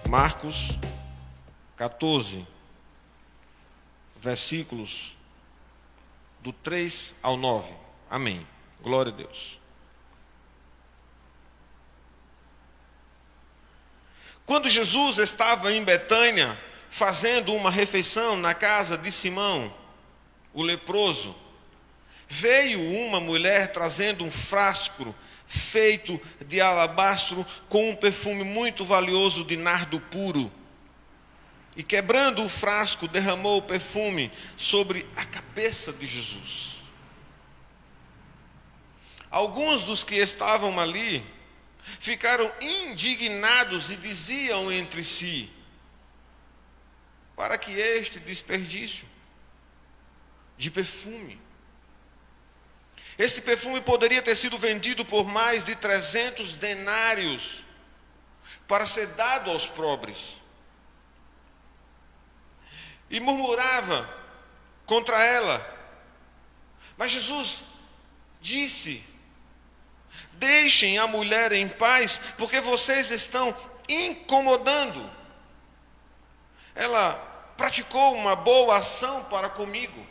Marcos 14, versículos do 3 ao 9. Amém. Glória a Deus. Quando Jesus estava em Betânia, fazendo uma refeição na casa de Simão, o leproso, veio uma mulher trazendo um frasco feito de alabastro com um perfume muito valioso de nardo puro. E quebrando o frasco, derramou o perfume sobre a cabeça de Jesus. Alguns dos que estavam ali ficaram indignados e diziam entre si: para que este desperdício de perfume? Este perfume poderia ter sido vendido por mais de 300 denários para ser dado aos pobres. E murmurava contra ela. Mas Jesus disse: deixem a mulher em paz, porque vocês estão incomodando. Ela praticou uma boa ação para comigo,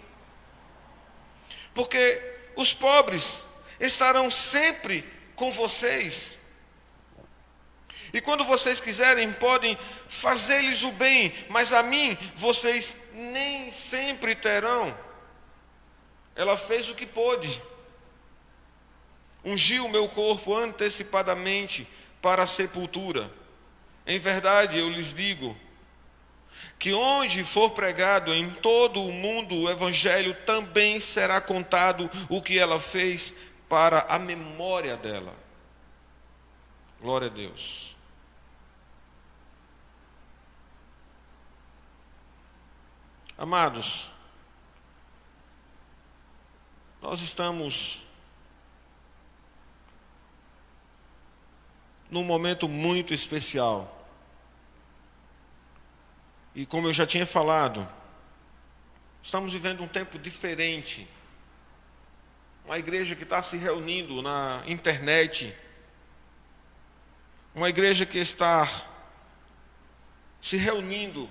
porque os pobres estarão sempre com vocês. E quando vocês quiserem, podem fazer-lhes o bem, mas a mim vocês nem sempre terão. Ela fez o que pôde. Ungiu o meu corpo antecipadamente para a sepultura. Em verdade, eu lhes digo que onde for pregado em todo o mundo o evangelho, também será contado o que ela fez para a memória dela. Glória a Deus. Amados, nós estamos num momento muito especial. E como eu já tinha falado, estamos vivendo um tempo diferente. Uma igreja que está se reunindo na internet. Uma igreja que está se reunindo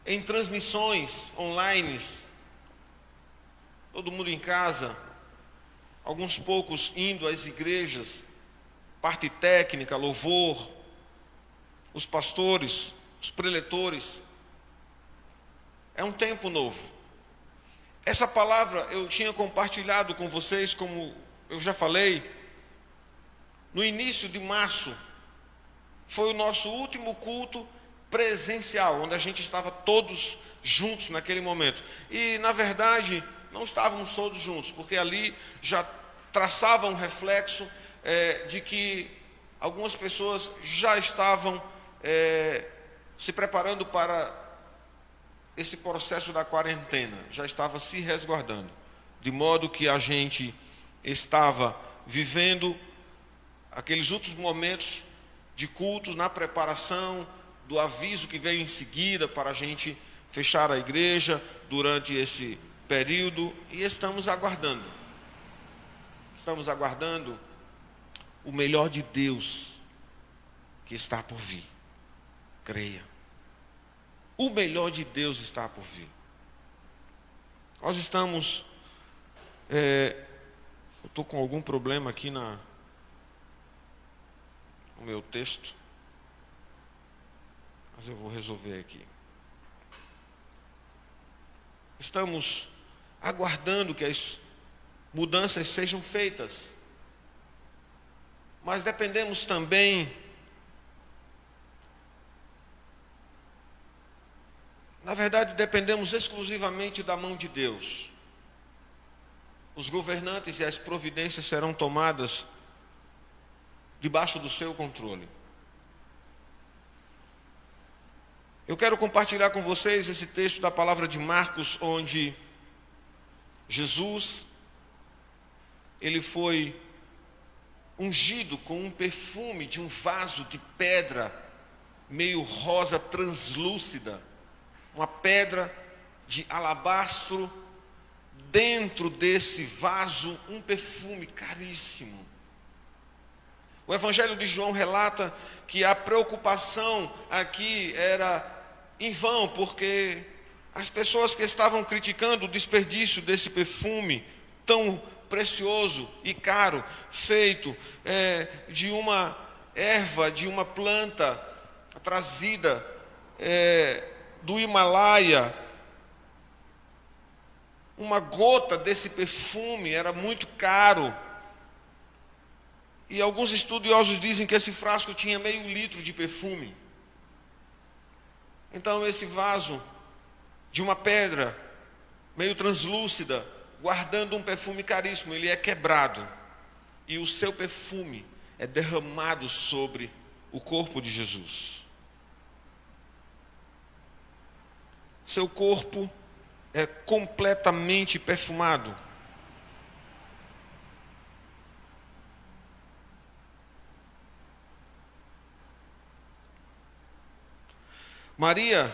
em transmissões online. Todo mundo em casa. Alguns poucos indo às igrejas. Parte técnica, louvor. Os pastores, os preletores. É um tempo novo. Essa palavra eu tinha compartilhado com vocês, como eu já falei, no início de março. Foi o nosso último culto presencial, onde a gente estava todos juntos naquele momento. E na verdade não estávamos todos juntos, porque ali já traçava um reflexo de que algumas pessoas já estavam se preparando para esse processo da quarentena, já estava se resguardando, de modo que a gente estava vivendo aqueles últimos momentos de cultos na preparação do aviso que veio em seguida para a gente fechar a igreja durante esse período, e estamos aguardando o melhor de Deus que está por vir. Creia. O melhor de Deus está por vir. Nós estamos... eu estou com algum problema aqui no meu texto, mas eu vou resolver aqui. Estamos aguardando que as mudanças sejam feitas, mas dependemos também, na verdade, dependemos exclusivamente da mão de Deus. Os governantes e as providências serão tomadas debaixo do seu controle. Eu quero compartilhar com vocês esse texto da palavra de Marcos, onde Jesus, ele foi ungido com um perfume de um vaso de pedra meio rosa translúcida, uma pedra de alabastro, dentro desse vaso um perfume caríssimo. O Evangelho de João relata que a preocupação aqui era em vão, porque as pessoas que estavam criticando o desperdício desse perfume tão precioso e caro, feito de uma erva, de uma planta trazida do Himalaia, uma gota desse perfume era muito caro. E alguns estudiosos dizem que esse frasco tinha meio litro de perfume. Então esse vaso de uma pedra meio translúcida, guardando um perfume caríssimo, ele é quebrado. E o seu perfume é derramado sobre o corpo de Jesus. Seu corpo é completamente perfumado. Maria,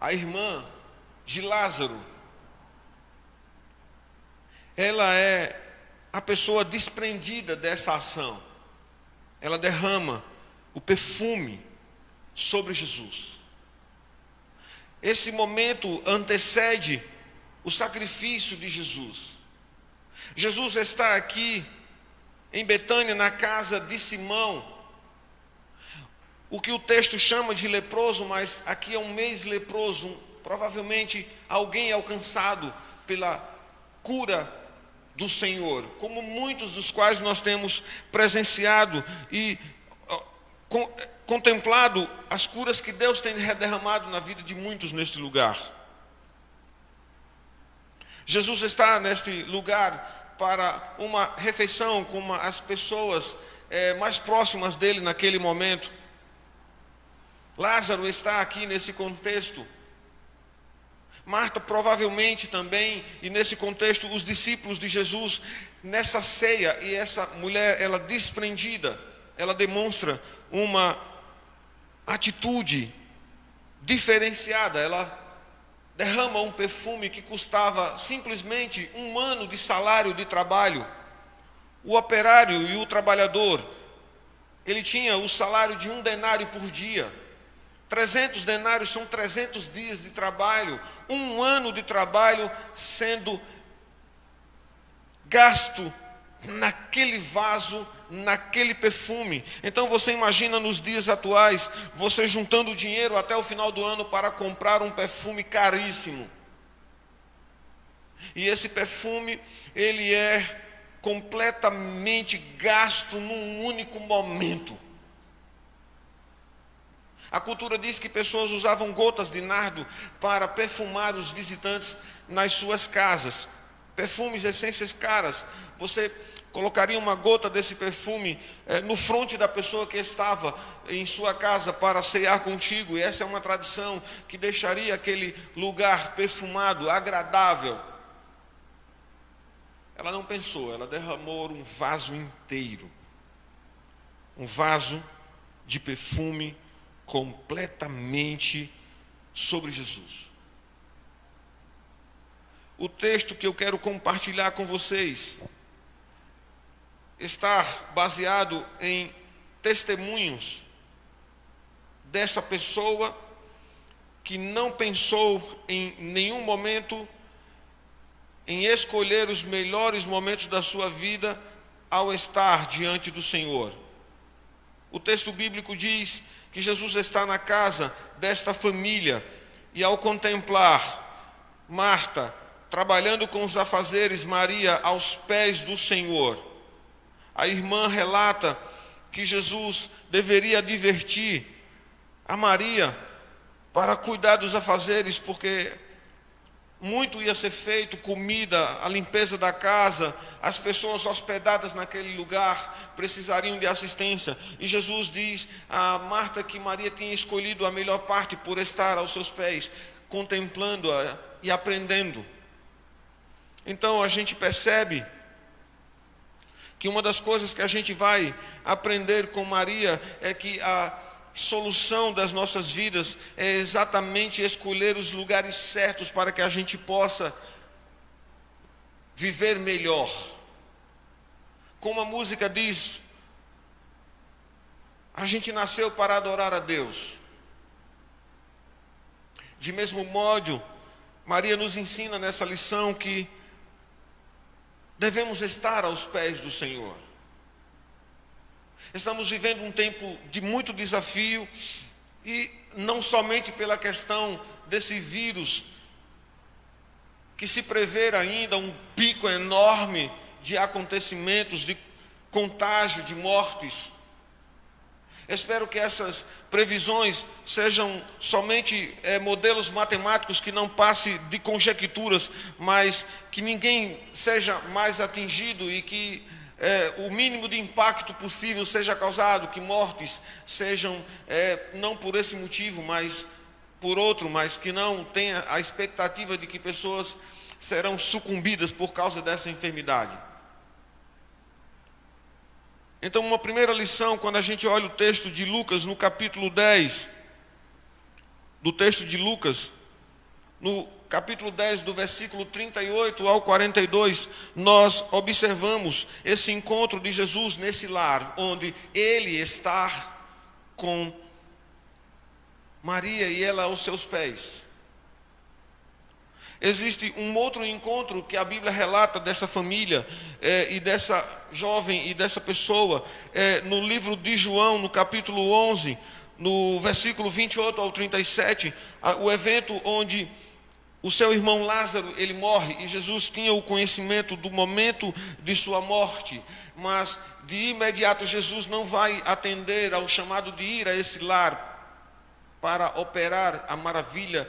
a irmã de Lázaro, ela é a pessoa desprendida dessa ação. Ela derrama o perfume sobre Jesus. Esse momento antecede o sacrifício de Jesus. Jesus está aqui em Betânia, na casa de Simão, o que o texto chama de leproso, mas aqui é um ex-leproso, provavelmente alguém alcançado pela cura do Senhor, como muitos dos quais nós temos presenciado e contemplado as curas que Deus tem derramado na vida de muitos neste lugar. Jesus está neste lugar para uma refeição com as pessoas mais próximas dele naquele momento. Lázaro está aqui nesse contexto. Marta provavelmente também, e nesse contexto os discípulos de Jesus, nessa ceia, e essa mulher, ela desprendida, ela demonstra uma atitude diferenciada. Ela derrama um perfume que custava simplesmente 1 ano de salário de trabalho. O operário e o trabalhador, ele tinha o salário de 1 denário por dia. 300 denários são 300 dias de trabalho, 1 ano de trabalho sendo gasto naquele vaso, naquele perfume. Então você imagina nos dias atuais, você juntando dinheiro até o final do ano para comprar um perfume caríssimo. E esse perfume, ele é completamente gasto num único momento. A cultura diz que pessoas usavam gotas de nardo para perfumar os visitantes nas suas casas. Perfumes, essências caras. Você colocaria uma gota desse perfume no fronte da pessoa que estava em sua casa para cear contigo. E essa é uma tradição que deixaria aquele lugar perfumado, agradável. Ela não pensou, ela derramou um vaso inteiro. Um vaso de perfume completamente sobre Jesus. O texto que eu quero compartilhar com vocês está baseado em testemunhos dessa pessoa que não pensou em nenhum momento em escolher os melhores momentos da sua vida ao estar diante do Senhor. O texto bíblico diz que Jesus está na casa desta família e ao contemplar Marta trabalhando com os afazeres, Maria aos pés do Senhor, a irmã relata que Jesus deveria advertir a Maria para cuidar dos afazeres, porque muito ia ser feito, comida, a limpeza da casa, as pessoas hospedadas naquele lugar precisariam de assistência. E Jesus diz a Marta que Maria tinha escolhido a melhor parte por estar aos seus pés, contemplando-a e aprendendo. Então a gente percebe que uma das coisas que a gente vai aprender com Maria é que a solução das nossas vidas é exatamente escolher os lugares certos para que a gente possa viver melhor. Como a música diz, A gente nasceu para adorar a Deus. De mesmo modo, Maria nos ensina nessa lição que devemos estar aos pés do Senhor. Estamos vivendo um tempo de muito desafio, e não somente pela questão desse vírus, que se prevê ainda um pico enorme de acontecimentos, de contágio, de mortes. Espero que essas previsões sejam somente modelos matemáticos, que não passe de conjecturas, mas que ninguém seja mais atingido e que o mínimo de impacto possível seja causado, que mortes sejam, não por esse motivo, mas por outro, mas que não tenha a expectativa de que pessoas serão sucumbidas por causa dessa enfermidade. Então, uma primeira lição, quando a gente olha o texto de Lucas, no capítulo 10, do texto de Lucas, no capítulo 10, do versículo 38 ao 42, nós observamos esse encontro de Jesus nesse lar, onde ele está com Maria e ela aos seus pés. Existe um outro encontro que a Bíblia relata dessa família e dessa jovem e dessa pessoa, no livro de João, no capítulo 11, no versículo 28 ao 37, o evento onde o seu irmão Lázaro, ele morre, e Jesus tinha o conhecimento do momento de sua morte, mas de imediato Jesus não vai atender ao chamado de ir a esse lar para operar a maravilha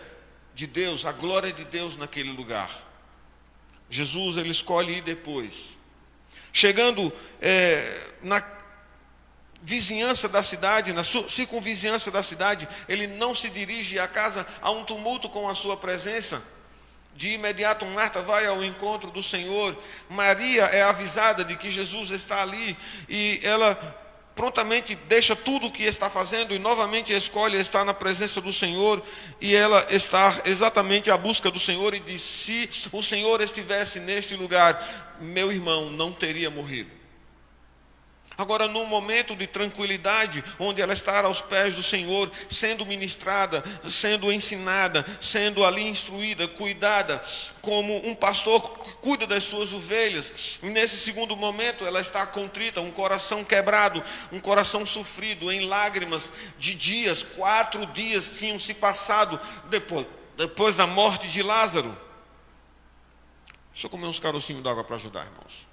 de Deus, a glória de Deus naquele lugar. Jesus, ele escolhe ir depois. Chegando na vizinhança da cidade, na circunvizinhança da cidade, ele não se dirige à casa, há um tumulto com a sua presença. De imediato Marta vai ao encontro do Senhor. Maria é avisada de que Jesus está ali, e ela prontamente deixa tudo o que está fazendo e novamente escolhe estar na presença do Senhor, e ela está exatamente à busca do Senhor, e diz: se o Senhor estivesse neste lugar, meu irmão não teria morrido. Agora, num momento de tranquilidade, onde ela está aos pés do Senhor, sendo ministrada, sendo ensinada, sendo ali instruída, cuidada, como um pastor cuida das suas ovelhas, nesse segundo momento ela está contrita, um coração quebrado, um coração sofrido, em lágrimas de dias. 4 dias tinham se passado depois da morte de Lázaro. Deixa eu comer uns carocinhos d'água para ajudar, irmãos.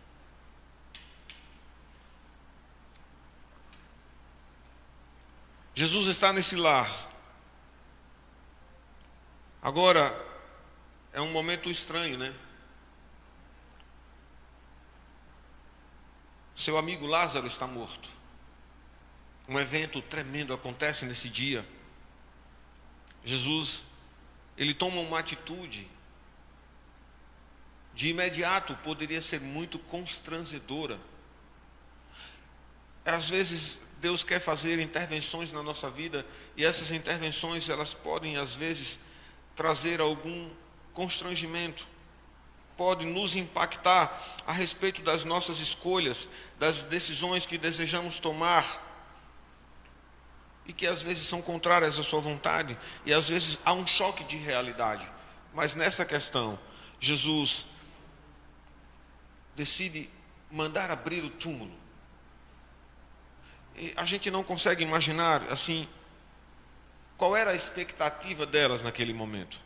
Jesus está nesse lar. Agora, é um momento estranho, né? Seu amigo Lázaro está morto. Um evento tremendo acontece nesse dia. Jesus, ele toma uma atitude, de imediato poderia ser muito constrangedora. Às vezes Deus quer fazer intervenções na nossa vida, e essas intervenções, elas podem às vezes trazer algum constrangimento, pode nos impactar a respeito das nossas escolhas, das decisões que desejamos tomar, e que às vezes são contrárias à sua vontade, e às vezes há um choque de realidade. Mas nessa questão, Jesus decide mandar abrir o túmulo. E a gente não consegue imaginar, assim, qual era a expectativa delas naquele momento.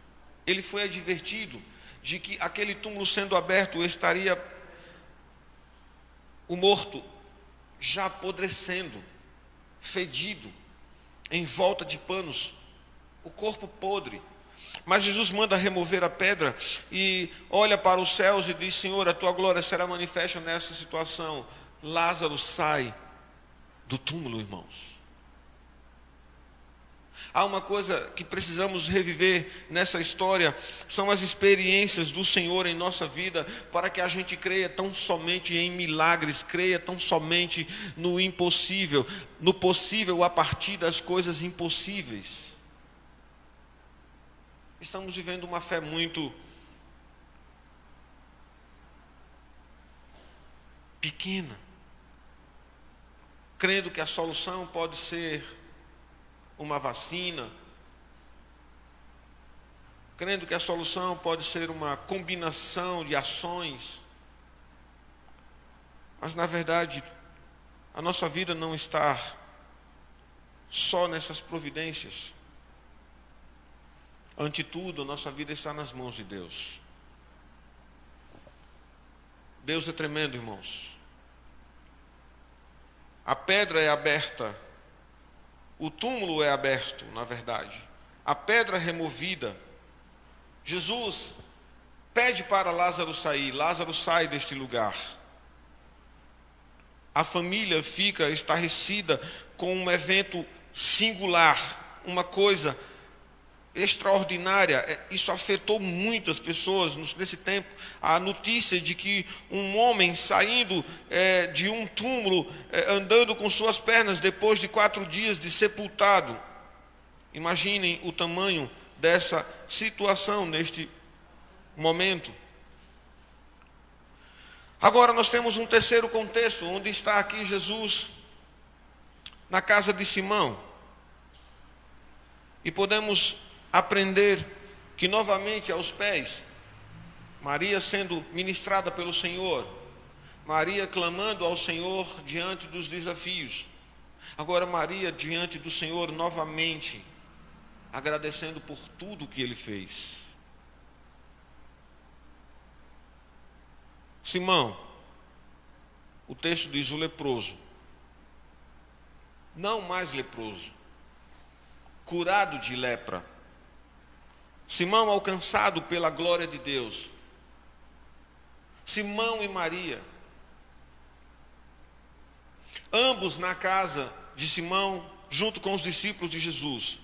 Ele foi advertido de que aquele túmulo sendo aberto, estaria o morto já apodrecendo, fedido, em volta de panos, o corpo podre. Mas Jesus manda remover a pedra e olha para os céus e diz: Senhor, a tua glória será manifesta nessa situação. Lázaro sai do túmulo, irmãos. Há uma coisa que precisamos reviver nessa história, são as experiências do Senhor em nossa vida, para que a gente creia tão somente em milagres, creia tão somente no impossível, no possível a partir das coisas impossíveis. Estamos vivendo uma fé muito pequena, crendo que a solução pode ser uma vacina, crendo que a solução pode ser uma combinação de ações, mas na verdade a nossa vida não está só nessas providências. Ante tudo, a nossa vida está nas mãos de Deus. Deus é tremendo, irmãos. A pedra é aberta, o túmulo é aberto, na verdade. A pedra é removida. Jesus pede para Lázaro sair. Lázaro sai deste lugar. A família fica estarrecida com um evento singular, uma coisa extraordinária. Isso afetou muitas pessoas nesse tempo. A notícia de que um homem saindo de um túmulo, andando com suas pernas depois de 4 dias de sepultado. Imaginem o tamanho dessa situação neste momento. Agora nós temos um terceiro contexto, onde está aqui Jesus na casa de Simão. E podemos aprender que novamente aos pés, Maria sendo ministrada pelo Senhor, Maria clamando ao Senhor diante dos desafios. Agora Maria diante do Senhor novamente, agradecendo por tudo que Ele fez. Simão, o texto diz o leproso, não mais leproso, curado de lepra. Simão alcançado pela glória de Deus. Simão e Maria, ambos na casa de Simão, junto com os discípulos de Jesus.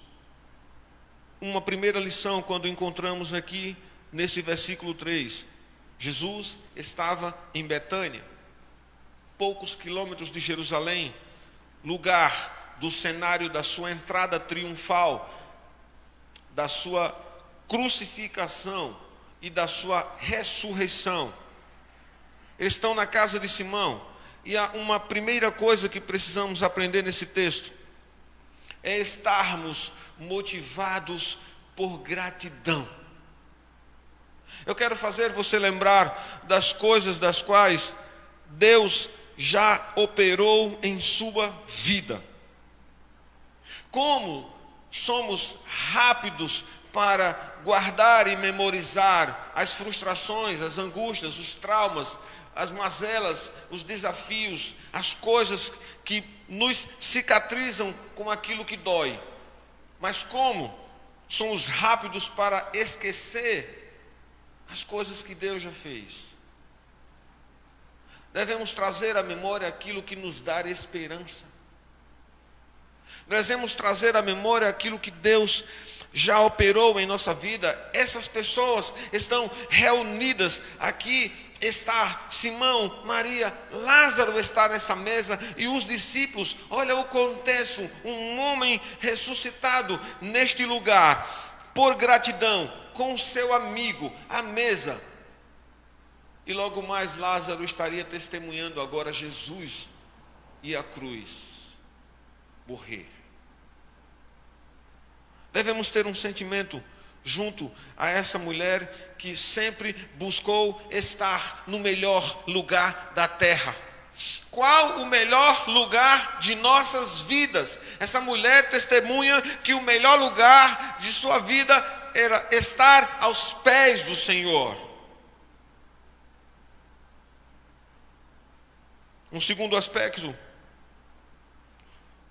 Uma primeira lição quando encontramos aqui nesse versículo 3. Jesus estava em Betânia, poucos quilômetros de Jerusalém, lugar do cenário da sua entrada triunfal, da sua crucificação e da sua ressurreição. Eles estão na casa de Simão. E há uma primeira coisa que precisamos aprender nesse texto, é estarmos motivados por gratidão. Eu quero fazer você lembrar das coisas das quais Deus já operou em sua vida. Como somos rápidos para guardar e memorizar as frustrações, as angústias, os traumas, as mazelas, os desafios, as coisas que nos cicatrizam com aquilo que dói. Mas como somos rápidos para esquecer as coisas que Deus já fez. Devemos trazer à memória aquilo que nos dá esperança. Devemos trazer à memória aquilo que Deus já operou em nossa vida. Essas pessoas estão reunidas aqui. Está Simão, Maria, Lázaro está nessa mesa e os discípulos. Olha o contexto, um homem ressuscitado neste lugar, por gratidão, com seu amigo, à mesa. E logo mais Lázaro estaria testemunhando agora Jesus e a cruz, morrer. Devemos ter um sentimento junto a essa mulher que sempre buscou estar no melhor lugar da terra. Qual o melhor lugar de nossas vidas? Essa mulher testemunha que o melhor lugar de sua vida era estar aos pés do Senhor. Um segundo aspecto,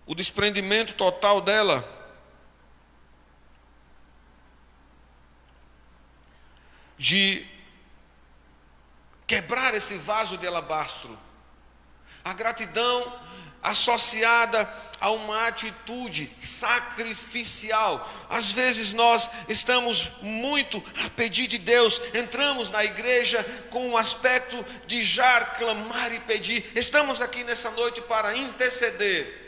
o desprendimento total dela de quebrar esse vaso de alabastro. A gratidão associada a uma atitude sacrificial. Às vezes nós estamos muito a pedir de Deus, entramos na igreja com um aspecto de já clamar e pedir. Estamos aqui nessa noite para interceder.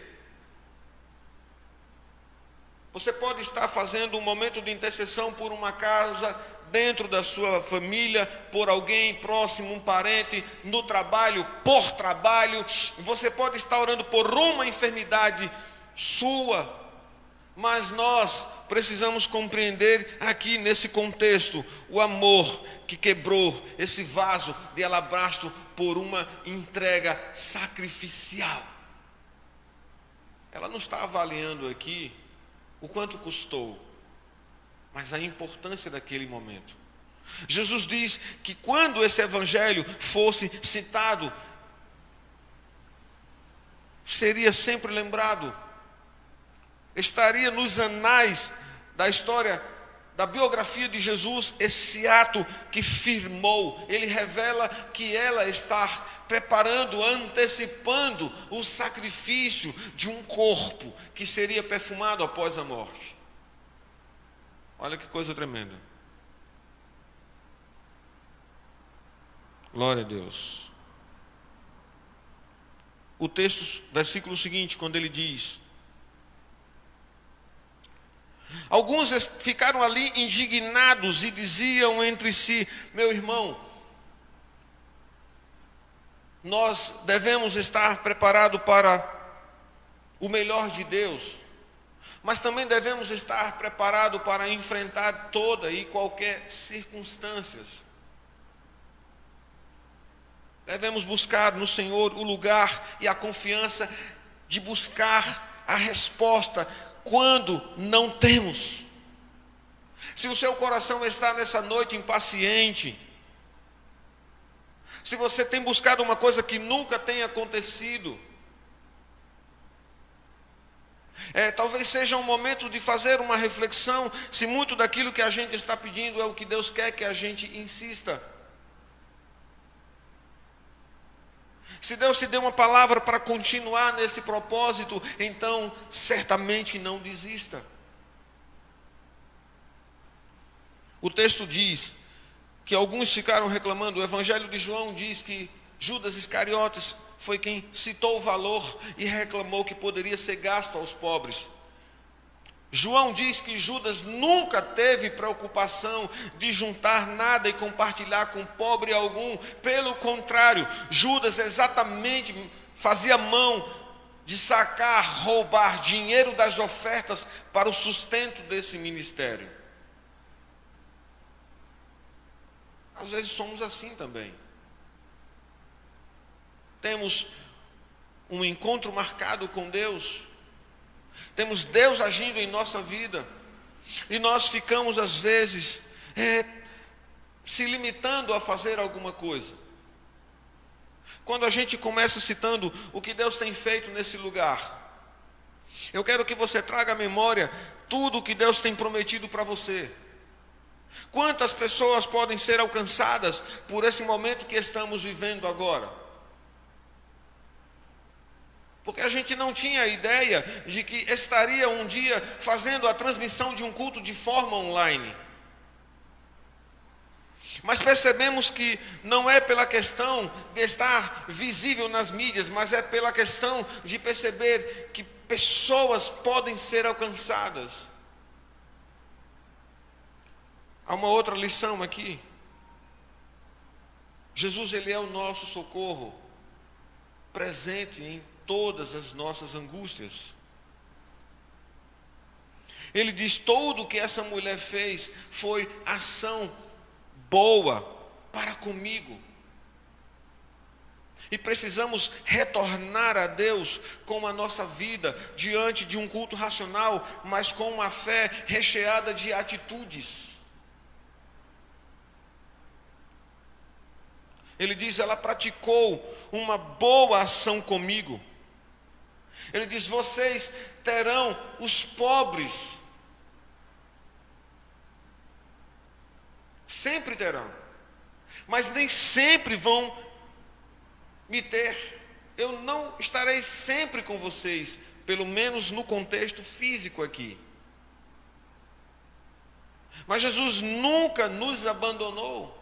Você pode estar fazendo um momento de intercessão por uma causa dentro da sua família, por alguém próximo, um parente, no trabalho, por trabalho. Você pode estar orando por uma enfermidade sua. Mas nós precisamos compreender aqui nesse contexto o amor que quebrou esse vaso de alabastro por uma entrega sacrificial. Ela não está avaliando aqui o quanto custou, mas a importância daquele momento. Jesus diz que quando esse evangelho fosse citado, seria sempre lembrado, estaria nos anais da história, da biografia de Jesus, esse ato que firmou. Ele revela que ela está preparando, antecipando o sacrifício de um corpo que seria perfumado após a morte. Olha que coisa tremenda. Glória a Deus. O texto, versículo seguinte, quando ele diz: alguns ficaram ali indignados e diziam entre si: meu irmão, nós devemos estar preparados para o melhor de Deus, mas também devemos estar preparados para enfrentar toda e qualquer circunstâncias. Devemos buscar no Senhor o lugar e a confiança de buscar a resposta quando não temos. Se o seu coração está nessa noite impaciente, se você tem buscado uma coisa que nunca tem acontecido, talvez seja um momento de fazer uma reflexão, se muito daquilo que a gente está pedindo é o que Deus quer que a gente insista. Se Deus te deu uma palavra para continuar nesse propósito, então certamente não desista. O texto diz que alguns ficaram reclamando. O Evangelho de João diz que Judas Iscariotes foi quem citou o valor e reclamou que poderia ser gasto aos pobres. João diz que Judas nunca teve preocupação de juntar nada e compartilhar com pobre algum. Pelo contrário, Judas exatamente fazia mão de sacar, roubar dinheiro das ofertas para o sustento desse ministério. Às vezes somos assim também. Temos um encontro marcado com Deus, temos Deus agindo em nossa vida, e nós ficamos às vezes se limitando a fazer alguma coisa. Quando a gente começa citando o que Deus tem feito nesse lugar, eu quero que você traga à memória tudo o que Deus tem prometido para você. Quantas pessoas podem ser alcançadas por esse momento que estamos vivendo agora? Porque a gente não tinha ideia de que estaria um dia fazendo a transmissão de um culto de forma online. Mas percebemos que não é pela questão de estar visível nas mídias, mas é pela questão de perceber que pessoas podem ser alcançadas. Há uma outra lição aqui. Jesus, ele é o nosso socorro, presente em todas as nossas angústias. Ele diz: tudo o que essa mulher fez foi ação boa para comigo. E precisamos retornar a Deus com a nossa vida diante de um culto racional, mas com uma fé recheada de atitudes. Ele diz: ela praticou uma boa ação comigo. Ele diz: vocês terão os pobres. Sempre terão. Mas nem sempre vão me ter. Eu não estarei sempre com vocês, pelo menos no contexto físico aqui. Mas Jesus nunca nos abandonou.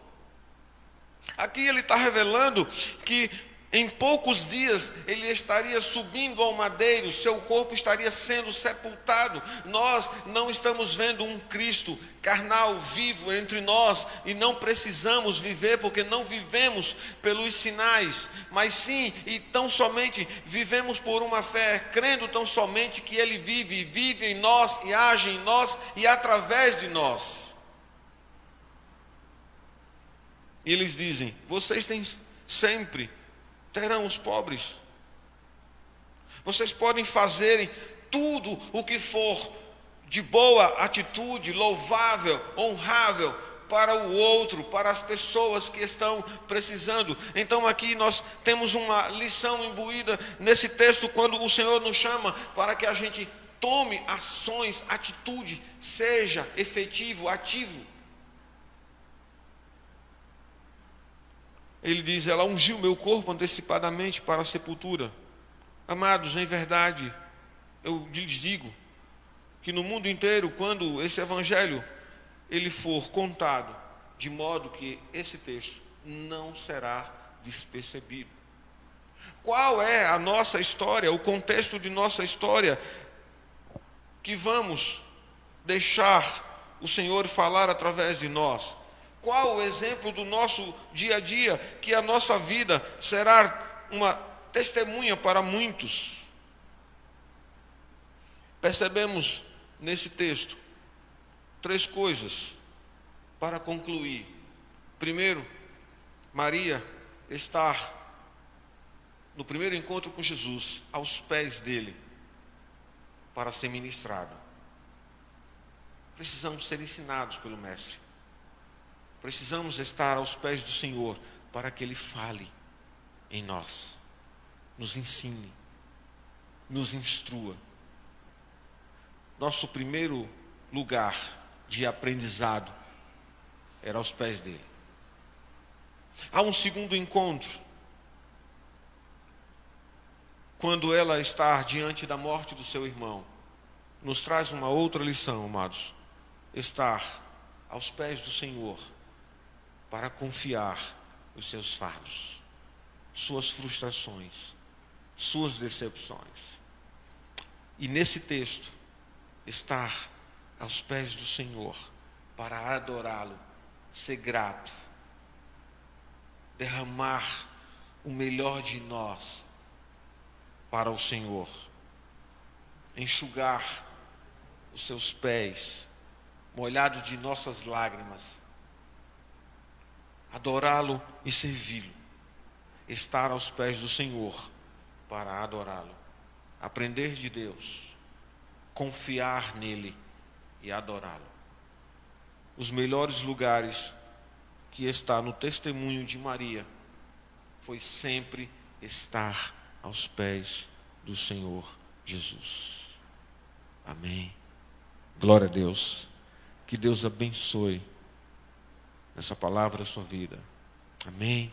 Aqui ele está revelando que Em poucos dias ele estaria subindo ao madeiro, seu corpo estaria sendo sepultado. Nós não estamos vendo um Cristo carnal vivo entre nós e não precisamos viver, porque não vivemos pelos sinais, mas sim e tão somente vivemos por uma fé, crendo tão somente que ele vive em nós e age em nós e através de nós. E eles dizem: vocês têm sempre terão os pobres. Vocês podem fazerem tudo o que for de boa atitude, louvável, honrável para o outro, para as pessoas que estão precisando. Então aqui nós temos uma lição imbuída nesse texto, quando o Senhor nos chama para que a gente tome ações, atitude, seja efetivo, ativo. Ele diz: ela ungiu meu corpo antecipadamente para a sepultura. Amados, em verdade, eu lhes digo que no mundo inteiro, quando esse evangelho ele for contado, de modo que esse texto não será despercebido. Qual é a nossa história, o contexto de nossa história que vamos deixar o Senhor falar através de nós? Qual o exemplo do nosso dia a dia, que a nossa vida será uma testemunha para muitos? Percebemos nesse texto 3 coisas para concluir. Primeiro, Maria estar no primeiro encontro com Jesus, aos pés dele, para ser ministrada. Precisamos ser ensinados pelo Mestre. Precisamos estar aos pés do Senhor para que Ele fale em nós, nos ensine, nos instrua. Nosso primeiro lugar de aprendizado era aos pés dele. Há um segundo encontro, quando ela está diante da morte do seu irmão, nos traz uma outra lição, amados. Estar aos pés do Senhor para confiar os seus fardos, suas frustrações, suas decepções. E nesse texto, estar aos pés do Senhor para adorá-lo, ser grato, derramar o melhor de nós para o Senhor, enxugar os seus pés, molhados de nossas lágrimas, adorá-lo e servi-lo, estar aos pés do Senhor para adorá-lo, aprender de Deus, confiar nele e adorá-lo. Os melhores lugares que está no testemunho de Maria foi sempre estar aos pés do Senhor Jesus. Amém. Glória a Deus. Que Deus abençoe essa palavra a sua vida. Amém.